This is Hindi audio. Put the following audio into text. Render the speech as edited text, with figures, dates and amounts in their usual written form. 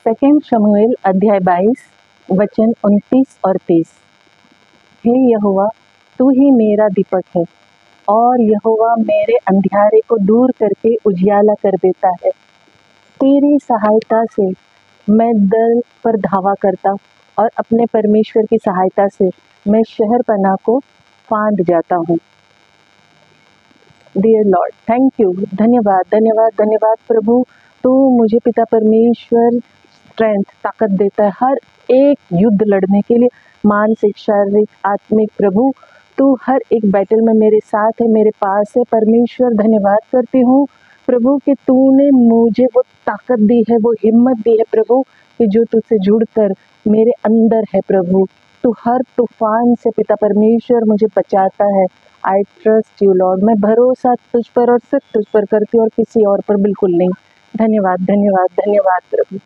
सेकंड शमूएल अध्याय 22 वचन 29 और 30। हे यहोवा, तू ही मेरा दीपक है और यहोवा मेरे अंधियारे को दूर करके उजियाला कर देता है। तेरी सहायता से मैं दल पर धावा करता और अपने परमेश्वर की सहायता से मैं शहर पनाह को फांद जाता हूँ। डियर लॉर्ड, थैंक यू, धन्यवाद धन्यवाद धन्यवाद प्रभु। तू मुझे पिता परमेश्वर स्ट्रेंथ, ताकत देता है हर एक युद्ध लड़ने के लिए, मानसिक, शारीरिक, आत्मिक। प्रभु तू हर एक बैटल में मेरे साथ है, मेरे पास है। परमेश्वर धन्यवाद करती हूँ प्रभु कि तूने मुझे वो ताकत दी है, वो हिम्मत दी है प्रभु, कि जो तुझसे जुड़कर मेरे अंदर है प्रभु। तू हर तूफान से पिता परमेश्वर मुझे बचाता है। I trust you Lord. मैं भरोसा तुझ पर और सिर्फ तुझ पर करती हूँ और किसी और पर बिल्कुल नहीं। धन्यवाद धन्यवाद धन्यवाद प्रभु।